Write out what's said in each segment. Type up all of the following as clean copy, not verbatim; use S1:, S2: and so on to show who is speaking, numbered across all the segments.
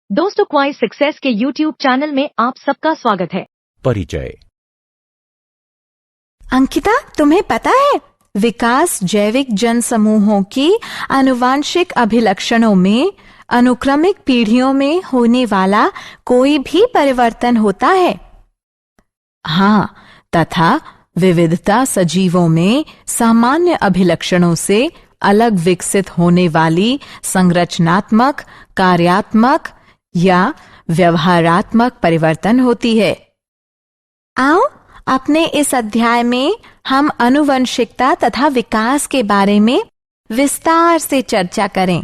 S1: दोस्तों, क्वाइस सक्सेस के YouTube channel में आप सबका स्वागत है।
S2: परिचय।
S3: अंकिता, तुम्हें पता है विकास जैविक जन समूहों की आनुवांशिक अभिलक्षणों में अनुक्रमिक पीढ़ियों में होने वाला कोई भी परिवर्तन होता है। हाँ, तथा विविधता सजीवों में सामान्य अभिलक्षणों से अलग विकसित होने वाली संरचनात्मक, कार्यात्मक या व्यवहारात्मक परिवर्तन होती है। आओ, अपने इस अध्याय में हम आनुवंशिकता तथा विकास के बारे में विस्तार से चर्चा करें।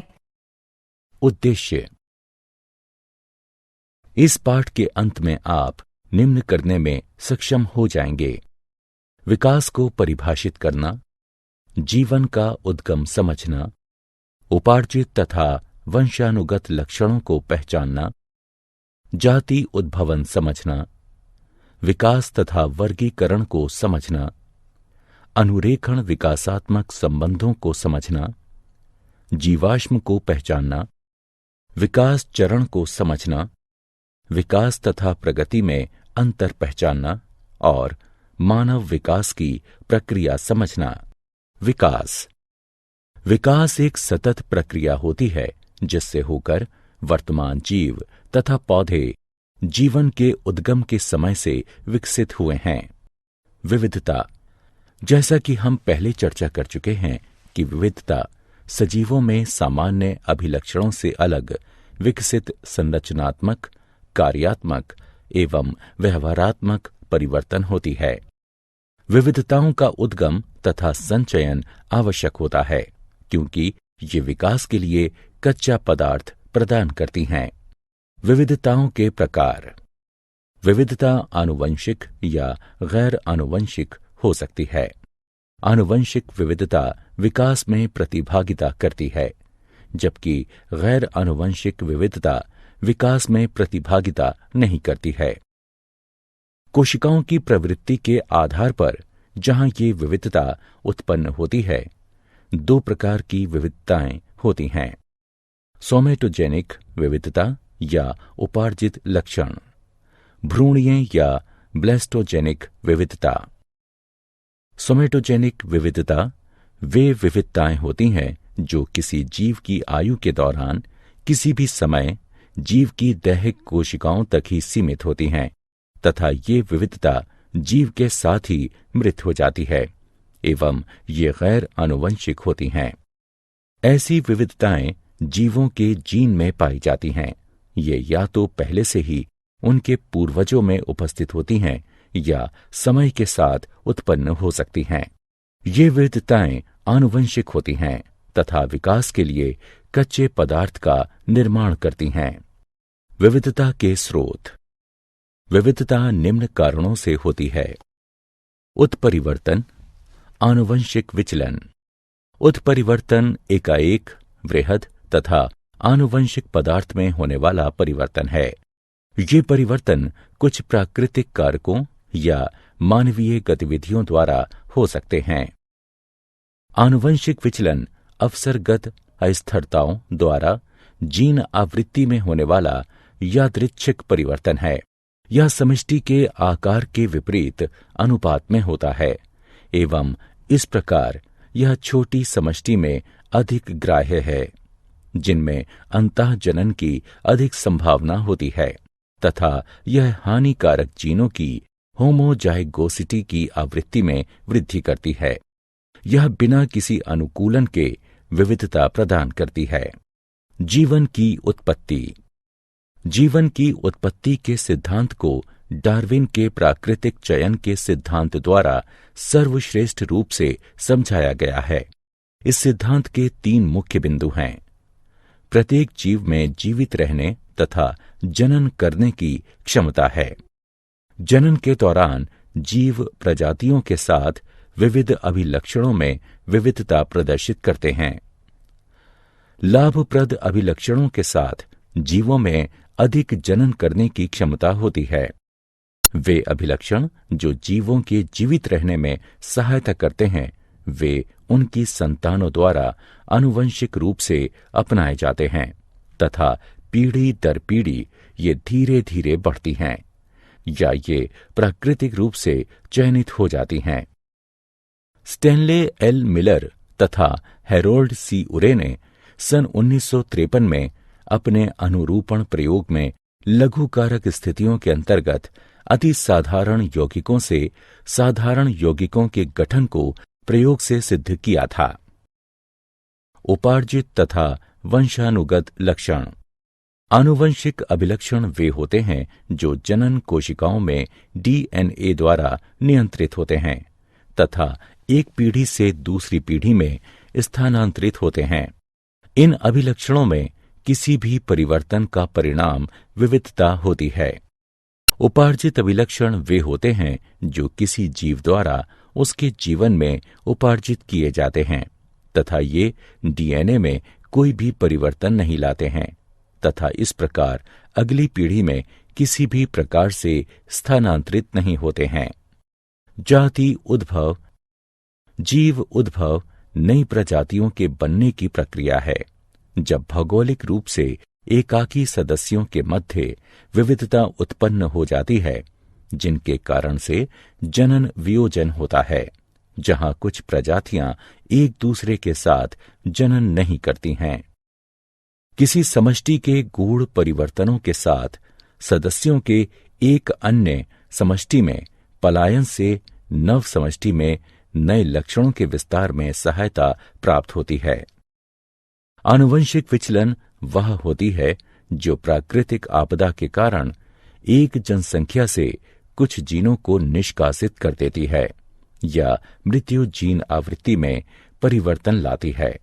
S2: उद्देश्य। इस पाठ के अंत में आप निम्न करने में सक्षम हो जाएंगे: विकास को परिभाषित करना, जीवन का उद्गम समझना, उपार्जित तथा वंशानुगत लक्षणों को पहचानना, जाति उद्भवन समझना, विकास तथा वर्गीकरण को समझना, अनुरेखण विकासात्मक संबंधों को समझना, जीवाश्म को पहचानना, विकास चरण को समझना, विकास तथा प्रगति में अंतर पहचानना और मानव विकास की प्रक्रिया समझना। विकास एक सतत प्रक्रिया होती है जिससे होकर वर्तमान जीव तथा पौधे जीवन के उद्गम के समय से विकसित हुए हैं। विविधता। जैसा कि हम पहले चर्चा कर चुके हैं कि विविधता सजीवों में सामान्य अभिलक्षणों से अलग विकसित संरचनात्मक, कार्यात्मक एवं व्यवहारात्मक परिवर्तन होती है। विविधताओं का उद्गम तथा संचयन आवश्यक होता है क्योंकि ये विकास के लिए कच्चा पदार्थ प्रदान करती हैं। विविधताओं के प्रकार। विविधता आनुवंशिक या गैर आनुवंशिक हो सकती है। आनुवंशिक विविधता विकास में प्रतिभागिता करती है, जबकि गैर आनुवंशिक विविधता विकास में प्रतिभागिता नहीं करती है। कोशिकाओं की प्रवृत्ति के आधार पर जहां ये विविधता उत्पन्न होती है, दो प्रकार की विविधताएं होती हैं: सोमेटोजेनिक विविधता या उपार्जित लक्षण, भ्रूणीय या ब्लेस्टोजेनिक विविधता। सोमेटोजेनिक विविधता वे विविधताएं होती हैं जो किसी जीव की आयु के दौरान किसी भी समय जीव की दैहिक कोशिकाओं तक ही सीमित होती हैं तथा ये विविधता जीव के साथ ही मृत हो जाती है एवं ये गैर आनुवंशिक होती हैं। ऐसी विविधताएं जीवों के जीन में पाई जाती हैं। ये या तो पहले से ही उनके पूर्वजों में उपस्थित होती हैं या समय के साथ उत्पन्न हो सकती हैं। ये विविधताएं आनुवंशिक होती हैं तथा विकास के लिए कच्चे पदार्थ का निर्माण करती हैं। विविधता के स्रोत। विविधता निम्न कारणों से होती है: उत्परिवर्तन, आनुवंशिक विचलन। उत्परिवर्तन एकाएक, वृहद तथा आनुवंशिक पदार्थ में होने वाला परिवर्तन है। ये परिवर्तन कुछ प्राकृतिक कारकों या मानवीय गतिविधियों द्वारा हो सकते हैं। आनुवंशिक विचलन अवसरगत अस्थिरताओं द्वारा जीन आवृत्ति में होने वाला यादृच्छिक परिवर्तन है। यह समष्टि के आकार के विपरीत अनुपात में होता है एवं इस प्रकार यह छोटी समष्टि में अधिक ग्राह्य है, जिनमें अंतःजनन की अधिक संभावना होती है तथा यह हानिकारक जीनों की होमोजाइगोसिटी की आवृत्ति में वृद्धि करती है। यह बिना किसी अनुकूलन के विविधता प्रदान करती है। जीवन की उत्पत्ति। जीवन की उत्पत्ति के सिद्धांत को डार्विन के प्राकृतिक चयन के सिद्धांत द्वारा सर्वश्रेष्ठ रूप से समझाया गया है। इस सिद्धांत के 3 मुख्य बिंदु हैं: प्रत्येक जीव में जीवित रहने तथा जनन करने की क्षमता है। जनन के दौरान जीव प्रजातियों के साथ विविध अभिलक्षणों में विविधता प्रदर्शित करते हैं। लाभप्रद अभिलक्षणों के साथ जीवों में अधिक जनन करने की क्षमता होती है। वे अभिलक्षण जो जीवों के जीवित रहने में सहायता करते हैं, वे उनकी संतानों द्वारा आनुवंशिक रूप से अपनाए जाते हैं तथा पीढ़ी दर पीढ़ी ये धीरे धीरे बढ़ती हैं या ये प्राकृतिक रूप से चयनित हो जाती हैं। स्टेनले एल मिलर तथा हैरोल्ड सी उरे ने सन 1953 में अपने अनुरूपण प्रयोग में लघु कारक स्थितियों के अंतर्गत अति साधारण यौगिकों से साधारण यौगिकों के गठन को प्रयोग से सिद्ध किया था। उपार्जित तथा वंशानुगत लक्षण। आनुवंशिक अभिलक्षण वे होते हैं जो जनन कोशिकाओं में डीएनए द्वारा नियंत्रित होते हैं तथा एक पीढ़ी से दूसरी पीढ़ी में स्थानांतरित होते हैं। इन अभिलक्षणों में किसी भी परिवर्तन का परिणाम विविधता होती है। उपार्जित अभिलक्षण वे होते हैं जो किसी जीव द्वारा उसके जीवन में उपार्जित किए जाते हैं तथा ये डीएनए में कोई भी परिवर्तन नहीं लाते हैं तथा इस प्रकार अगली पीढ़ी में किसी भी प्रकार से स्थानांतरित नहीं होते हैं। जाति उद्भव। जीव उद्भव नई प्रजातियों के बनने की प्रक्रिया है। जब भौगोलिक रूप से एकाकी सदस्यों के मध्य विविधता उत्पन्न हो जाती है, जिनके कारण से जनन वियोजन होता है, जहां कुछ प्रजातियां एक दूसरे के साथ जनन नहीं करती हैं। किसी समष्टि के गूढ़ परिवर्तनों के साथ सदस्यों के एक अन्य समष्टि में पलायन से नव समष्टि में नए लक्षणों के विस्तार में सहायता प्राप्त होती है। आनुवंशिक विचलन वह होती है जो प्राकृतिक आपदा के कारण एक जनसंख्या से कुछ जीनों को निष्कासित कर देती है या मृत्यु जीन आवृत्ति में परिवर्तन लाती है।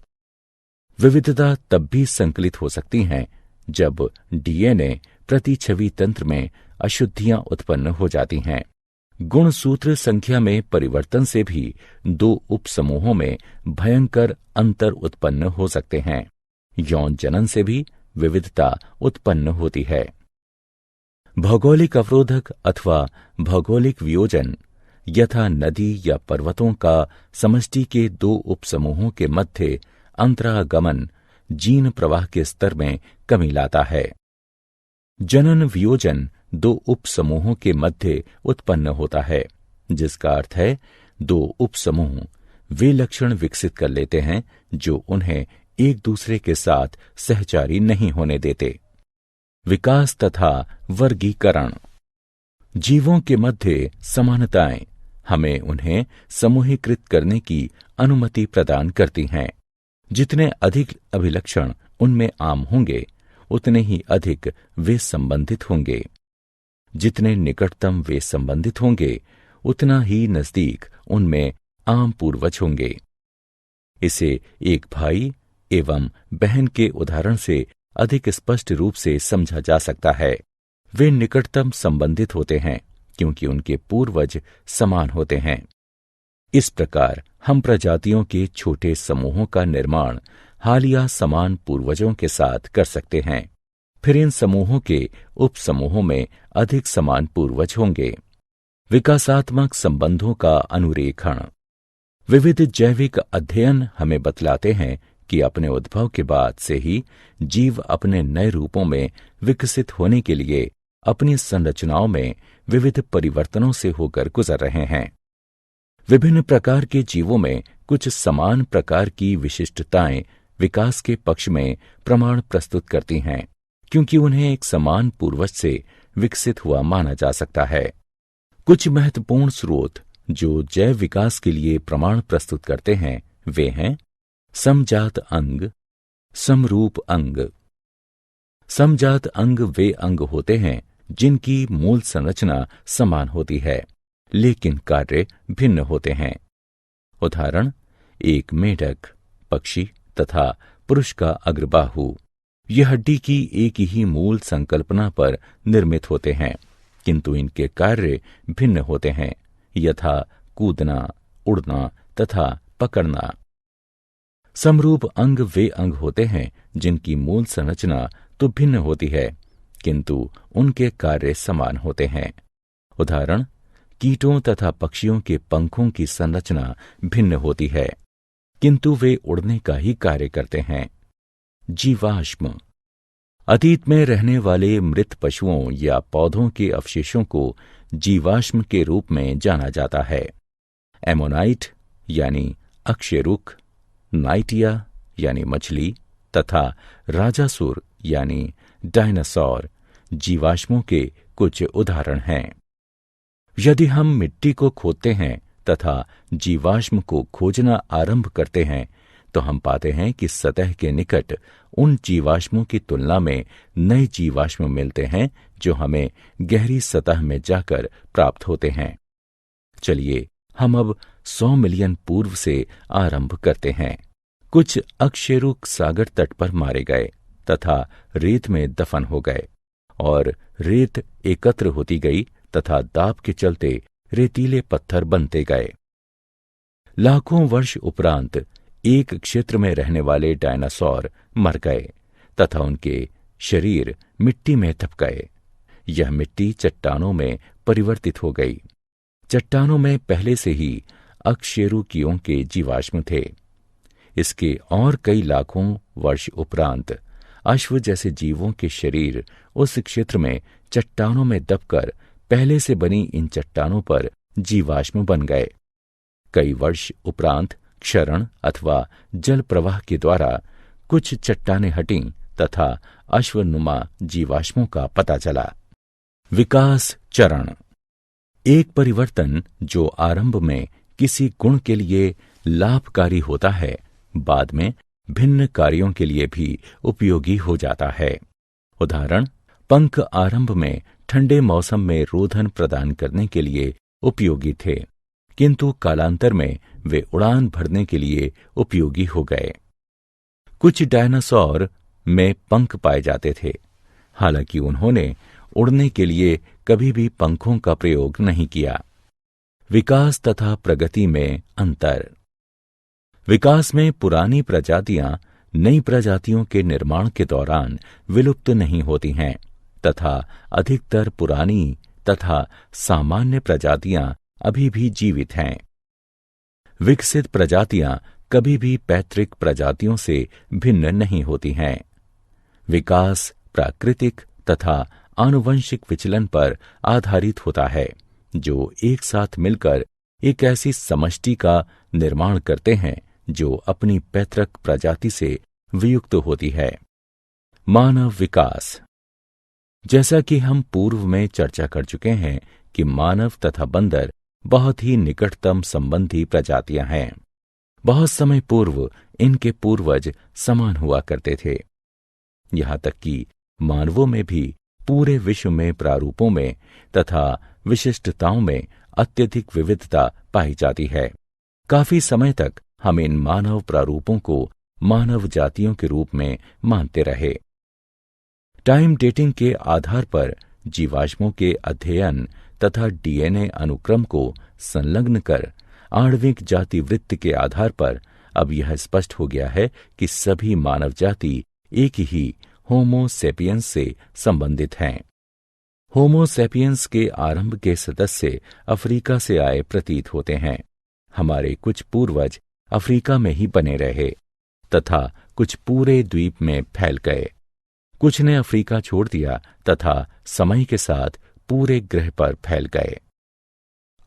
S2: विविधता तब भी संकलित हो सकती हैं जब डीएनए प्रतिछवि तंत्र में अशुद्धियां उत्पन्न हो जाती हैं। गुणसूत्र संख्या में परिवर्तन से भी दो उपसमूहों में भयंकर अंतर उत्पन्न हो सकते हैं। यौन जनन से भी विविधता उत्पन्न होती है। भौगोलिक अवरोधक अथवा भौगोलिक वियोजन यथा नदी या पर्वतों का समष्टि के दो उपसमूहों के मध्य अंतरागमन जीन प्रवाह के स्तर में कमी लाता है। जनन वियोजन दो उपसमूहों के मध्य उत्पन्न होता है, जिसका अर्थ है दो उपसमूह वे लक्षण विकसित कर लेते हैं जो उन्हें एक दूसरे के साथ सहचारी नहीं होने देते। विकास तथा वर्गीकरण। जीवों के मध्य समानताएं हमें उन्हें समूहीकृत करने की अनुमति प्रदान करती हैं। जितने अधिक अभिलक्षण उनमें आम होंगे, उतने ही अधिक वे संबंधित होंगे। जितने निकटतम वे संबंधित होंगे, उतना ही नजदीक उनमें आम पूर्वज होंगे। इसे एक भाई एवं बहन के उदाहरण से अधिक स्पष्ट रूप से समझा जा सकता है। वे निकटतम संबंधित होते हैं क्योंकि उनके पूर्वज समान होते हैं। इस प्रकार हम प्रजातियों के छोटे समूहों का निर्माण हालिया समान पूर्वजों के साथ कर सकते हैं। फिर इन समूहों के उपसमूहों में अधिक समान पूर्वज होंगे। विकासात्मक संबंधों का अनुरेखण। विविध जैविक अध्ययन हमें बतलाते हैं कि अपने उद्भव के बाद से ही जीव अपने नए रूपों में विकसित होने के लिए अपनी संरचनाओं में विविध परिवर्तनों से होकर गुजर रहे हैं। विभिन्न प्रकार के जीवों में कुछ समान प्रकार की विशिष्टताएं विकास के पक्ष में प्रमाण प्रस्तुत करती हैं, क्योंकि उन्हें एक समान पूर्वज से विकसित हुआ माना जा सकता है। कुछ महत्वपूर्ण स्रोत जो जैव विकास के लिए प्रमाण प्रस्तुत करते हैं वे हैं समजात अंग, समरूप अंग। समजात अंग वे अंग होते हैं जिनकी मूल संरचना समान होती है, लेकिन कार्य भिन्न होते हैं। उदाहरण, एक मेढक, पक्षी तथा पुरुष का अग्रबाहु। ये हड्डी की एक ही मूल संकल्पना पर निर्मित होते हैं, किंतु इनके कार्य भिन्न होते हैं, यथा कूदना, उड़ना तथा पकड़ना। समरूप अंग वे अंग होते हैं जिनकी मूल संरचना तो भिन्न होती है, किंतु उनके कार्य समान होते हैं। उदाहरण, कीटों तथा पक्षियों के पंखों की संरचना भिन्न होती है, किंतु वे उड़ने का ही कार्य करते हैं। जीवाश्म। अतीत में रहने वाले मृत पशुओं या पौधों के अवशेषों को जीवाश्म के रूप में जाना जाता है। एमोनाइट यानी अक्षय रुख, नाइटिया यानी मछली तथा राजासुर यानी डायनासोर जीवाश्मों के कुछ उदाहरण हैं। यदि हम मिट्टी को खोदते हैं तथा जीवाश्म को खोजना आरंभ करते हैं तो हम पाते हैं कि सतह के निकट उन जीवाश्मों की तुलना में नए जीवाश्म मिलते हैं जो हमें गहरी सतह में जाकर प्राप्त होते हैं। चलिए हम अब 100 मिलियन पूर्व से आरंभ करते हैं। कुछ अक्षयरुख सागर तट पर मारे गए तथा रेत में दफन हो गए और रेत एकत्र होती गई तथा दाब के चलते रेतीले पत्थर बनते गए। लाखों वर्ष उपरांत एक क्षेत्र में रहने वाले डायनासोर मर गए तथा उनके शरीर मिट्टी में दब गए। यह मिट्टी चट्टानों में परिवर्तित हो गई। चट्टानों में पहले से ही अकशेरुकियों के जीवाश्म थे। इसके और कई लाखों वर्ष उपरांत अश्व जैसे जीवों के शरीर उस क्षेत्र में चट्टानों में दबकर पहले से बनी इन चट्टानों पर जीवाश्म बन गए। कई वर्ष उपरांत क्षरण अथवा जल प्रवाह के द्वारा कुछ चट्टानें हटीं तथा अश्वनुमा जीवाश्मों का पता चला। विकास चरण एक परिवर्तन जो आरंभ में किसी गुण के लिए लाभकारी होता है, बाद में भिन्न कार्यों के लिए भी उपयोगी हो जाता है। उदाहरण, पंख आरंभ में ठंडे मौसम में रोधन प्रदान करने के लिए उपयोगी थे, किंतु कालांतर में वे उड़ान भरने के लिए उपयोगी हो गए। कुछ डायनासोर में पंख पाए जाते थे, हालांकि उन्होंने उड़ने के लिए कभी भी पंखों का प्रयोग नहीं किया। विकास तथा प्रगति में अंतर। विकास में पुरानी प्रजातियां नई प्रजातियों के निर्माण के दौरान विलुप्त नहीं होती हैं तथा अधिकतर पुरानी तथा सामान्य प्रजातियां अभी भी जीवित हैं। विकसित प्रजातियां कभी भी पैतृक प्रजातियों से भिन्न नहीं होती हैं। विकास प्राकृतिक तथा आनुवंशिक विचलन पर आधारित होता है जो एक साथ मिलकर एक ऐसी समष्टि का निर्माण करते हैं जो अपनी पैतृक प्रजाति से वियुक्त होती है। मानव विकास। जैसा कि हम पूर्व में चर्चा कर चुके हैं कि मानव तथा बंदर बहुत ही निकटतम संबंधी प्रजातियां हैं। बहुत समय पूर्व इनके पूर्वज समान हुआ करते थे। यहां तक कि मानवों में भी पूरे विश्व में प्रारूपों में तथा विशिष्टताओं में अत्यधिक विविधता पाई जाती है। काफी समय तक हम इन मानव प्रारूपों को मानव जातियों के रूप में मानते रहे। टाइम डेटिंग के आधार पर जीवाश्मों के अध्ययन तथा डीएनए अनुक्रम को संलग्न कर आणविक जाति वृत्त के आधार पर अब यह स्पष्ट हो गया है कि सभी मानव जाति एक ही होमो सेपियंस से संबंधित हैं। होमो सेपियंस के आरंभ के सदस्य अफ्रीका से आए प्रतीत होते हैं। हमारे कुछ पूर्वज अफ्रीका में ही बने रहे तथा कुछ पूरे द्वीप में फैल गए। कुछ ने अफ्रीका छोड़ दिया तथा समय के साथ पूरे ग्रह पर फैल गए।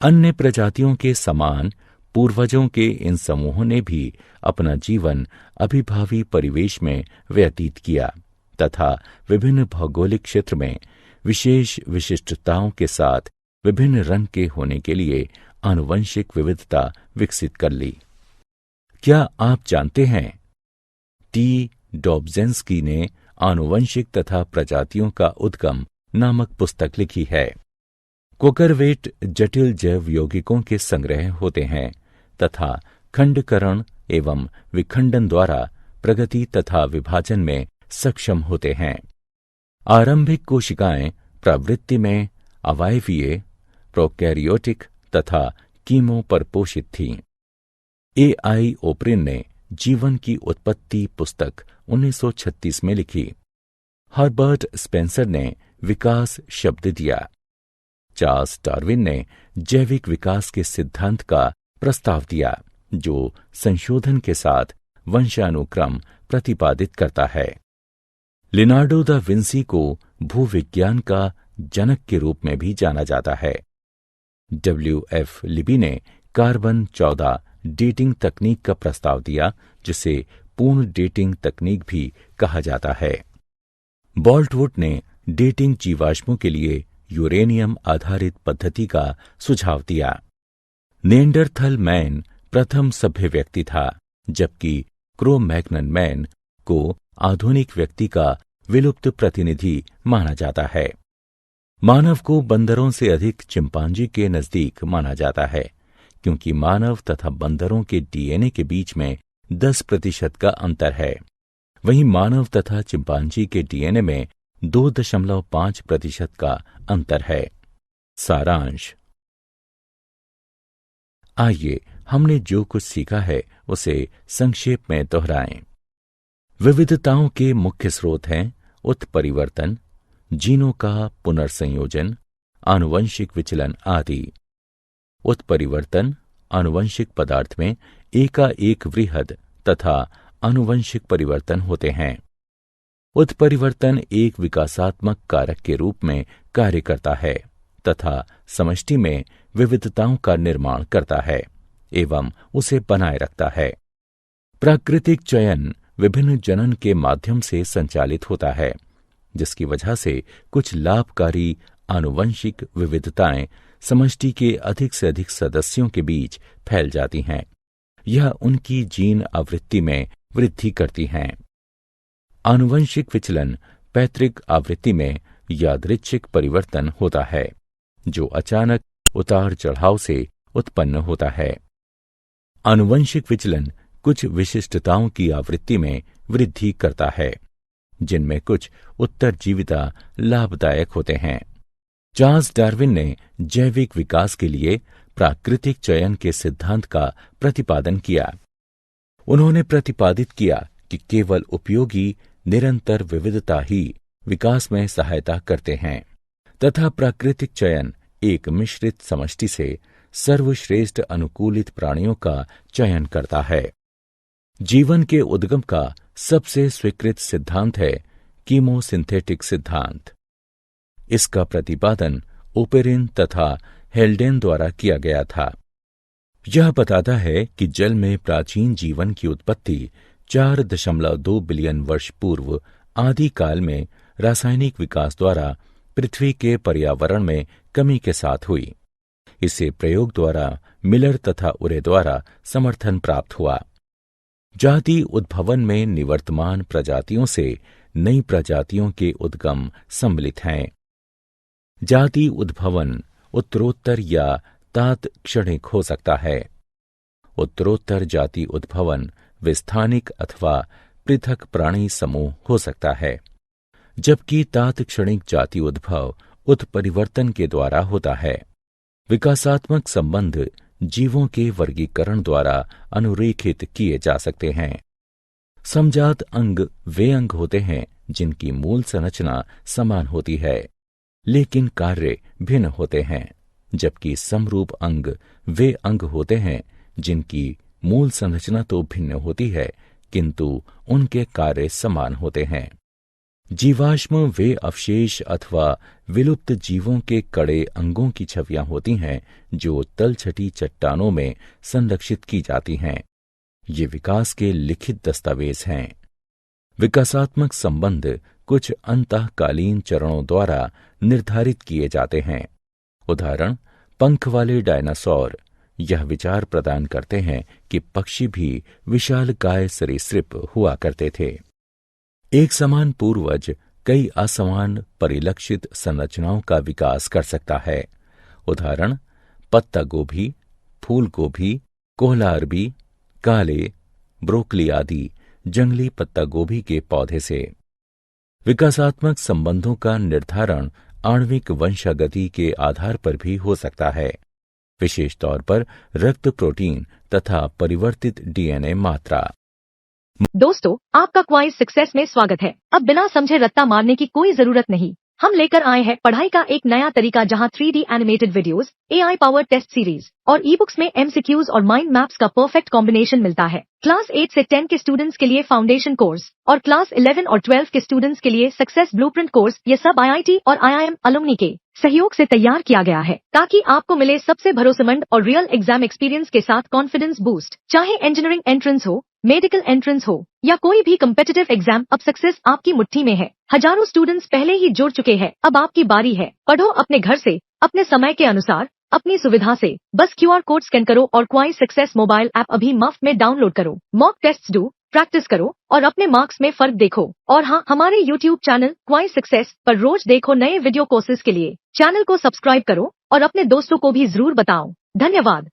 S2: अन्य प्रजातियों के समान पूर्वजों के इन समूहों ने भी अपना जीवन अभिभावी परिवेश में व्यतीत किया तथा विभिन्न भौगोलिक क्षेत्र में विशेष विशिष्टताओं के साथ विभिन्न रंग के होने के लिए आनुवंशिक विविधता विकसित कर ली। क्या आप जानते हैं, टी डॉब्जेंस्की ने आनुवंशिक तथा प्रजातियों का उद्गम नामक पुस्तक लिखी है। कोकरवेट जटिल जैव यौगिकों के संग्रह होते हैं तथा खंडकरण एवं विखंडन द्वारा प्रगति तथा विभाजन में सक्षम होते हैं। आरंभिक कोशिकाएं प्रवृत्ति में अवायवीय, प्रोकैरियोटिक तथा कीमो पर पोषित थीं। ए.आई. ओप्रिन ने जीवन की उत्पत्ति पुस्तक 1936 में लिखी। हर्बर्ट स्पेंसर ने विकास शब्द दिया। चार्ल्स डार्विन ने जैविक विकास के सिद्धांत का प्रस्ताव दिया जो संशोधन के साथ वंशानुक्रम प्रतिपादित करता है। लिनार्डो दा विंसी को भूविज्ञान का जनक के रूप में भी जाना जाता है। WF लिबी ने कार्बन 14 डेटिंग तकनीक का प्रस्ताव दिया, जिसे पूर्ण डेटिंग तकनीक भी कहा जाता है। बोल्टवुड ने डेटिंग जीवाश्मों के लिए यूरेनियम आधारित पद्धति का सुझाव दिया। निएंडरथल मैन प्रथम सभ्य व्यक्ति था, जबकि क्रो-मैग्नन मैन को आधुनिक व्यक्ति का विलुप्त प्रतिनिधि माना जाता है। मानव को बंदरों से अधिक चिंपांजी के नजदीक माना जाता है, क्योंकि मानव तथा बंदरों के डीएनए के बीच में 10% का अंतर है। वहीं मानव तथा चिंपांजी के डीएनए में 2.5% का अंतर है। सारांश। आइए हमने जो कुछ सीखा है उसे संक्षेप में दोहराएं। विविधताओं के मुख्य स्रोत हैं उत्परिवर्तन, जीनों का पुनर्संयोजन, आनुवंशिक विचलन आदि। उत्परिवर्तन आनुवंशिक पदार्थ में एकाएक वृहद तथा आनुवंशिक परिवर्तन होते हैं। उत्परिवर्तन एक विकासात्मक कारक के रूप में कार्य करता है तथा समष्टि में विविधताओं का निर्माण करता है एवं उसे बनाए रखता है। प्राकृतिक चयन विभिन्न जनन के माध्यम से संचालित होता है, जिसकी वजह से कुछ लाभकारी आनुवंशिक विविधताएं समष्टि के अधिक से अधिक सदस्यों के बीच फैल जाती हैं। यह उनकी जीन आवृत्ति में वृद्धि करती हैं। आनुवंशिक विचलन पैतृक आवृत्ति में यादृच्छिक परिवर्तन होता है, जो अचानक उतार चढ़ाव से उत्पन्न होता है। आनुवंशिक विचलन कुछ विशिष्टताओं की आवृत्ति में वृद्धि करता है, जिनमें कुछ उत्तरजीविता लाभदायक होते हैं। चार्ल्स डार्विन ने जैविक विकास के लिए प्राकृतिक चयन के सिद्धांत का प्रतिपादन किया। उन्होंने प्रतिपादित किया कि केवल उपयोगी निरंतर विविधता ही विकास में सहायता करते हैं तथा प्राकृतिक चयन एक मिश्रित समष्टि से सर्वश्रेष्ठ अनुकूलित प्राणियों का चयन करता है। जीवन के उद्गम का सबसे स्वीकृत सिद्धांत है कीमोसिंथेटिक सिद्धांत। इसका प्रतिपादन ओपेरिन तथा हेल्डेन द्वारा किया गया था। यह बताता है कि जल में प्राचीन जीवन की उत्पत्ति 4.2 बिलियन वर्ष पूर्व आदि काल में रासायनिक विकास द्वारा पृथ्वी के पर्यावरण में कमी के साथ हुई। इसे प्रयोग द्वारा मिलर तथा उरे द्वारा समर्थन प्राप्त हुआ। जाति उद्भवन में निवर्तमान प्रजातियों से नई प्रजातियों के उद्गम सम्मिलित हैं। जाति उद्भवन उत्तरोत्तर या तात्क्षणिक हो सकता है। उत्तरोत्तर जाति उद्भवन विस्थानिक अथवा पृथक प्राणी समूह हो सकता है, जबकि तात्क्षणिक जाति उद्भव उत्परिवर्तन के द्वारा होता है। विकासात्मक संबंध जीवों के वर्गीकरण द्वारा अनुरेखित किए जा सकते हैं। समजात अंग वे अंग होते हैं जिनकी मूल संरचना समान होती है, लेकिन कार्य भिन्न होते हैं, जबकि समरूप अंग वे अंग होते हैं जिनकी मूल संरचना तो भिन्न होती है, किंतु उनके कार्य समान होते हैं। जीवाश्म वे अवशेष अथवा विलुप्त जीवों के कड़े अंगों की छवियां होती हैं जो तलछटी चट्टानों में संरक्षित की जाती हैं। ये विकास के लिखित दस्तावेज हैं। विकासात्मक संबंध कुछ अंतःकालीन चरणों द्वारा निर्धारित किए जाते हैं। उदाहरण, पंख वाले डायनासोर यह विचार प्रदान करते हैं कि पक्षी भी विशालकाय सरीसृप हुआ करते थे। एक समान पूर्वज कई असमान परिलक्षित संरचनाओं का विकास कर सकता है। उदाहरण, पत्ता गोभी, फूल गोभी, कोहला अरबी, काले, ब्रोकली आदि जंगली पत्ता गोभी के पौधे से। विकासात्मक संबंधों का निर्धारण आणविक वंशागति के आधार पर भी हो सकता है, विशेष तौर पर रक्त प्रोटीन तथा परिवर्तित डीएनए मात्रा।
S1: दोस्तों, आपका क्वाइज सक्सेस में स्वागत है। अब बिना समझे रट्टा मारने की कोई जरूरत नहीं। हम लेकर आए हैं पढ़ाई का एक नया तरीका जहां 3D animated videos, AI power test series और ई बुक्स में MCQs और माइंड मैप्स का परफेक्ट कॉम्बिनेशन मिलता है। क्लास 8 से 10 के स्टूडेंट्स के लिए फाउंडेशन कोर्स और क्लास 11 और 12 के स्टूडेंट्स के लिए सक्सेस ब्लूप्रिंट कोर्स, ये सब IIT और IIM अलुमनी के सहयोग से तैयार किया गया है ताकि आपको मिले सबसे भरोसेमंद और रियल एग्जाम एक्सपीरियंस के साथ कॉन्फिडेंस बूस्ट। चाहे इंजीनियरिंग एंट्रेंस हो, मेडिकल एंट्रेंस हो या कोई भी कम्पिटिटिव एग्जाम, अब सक्सेस आपकी मुट्ठी में है। हजारों स्टूडेंट्स पहले ही जुड़ चुके हैं, अब आपकी बारी है। पढ़ो अपने घर से, अपने समय के अनुसार, अपनी सुविधा से। बस QR कोड स्कैन करो और क्वाइस सक्सेस मोबाइल ऐप अभी मुफ्त में डाउनलोड करो। मॉक टेस्ट्स दो, प्रैक्टिस करो और अपने मार्क्स में फर्क देखो। और हाँ, हमारे YouTube चैनल क्वाइस सक्सेस पर रोज देखो नए वीडियो कोर्सेज के लिए। चैनल को सब्सक्राइब करो और अपने दोस्तों को भी जरूर बताओ। धन्यवाद।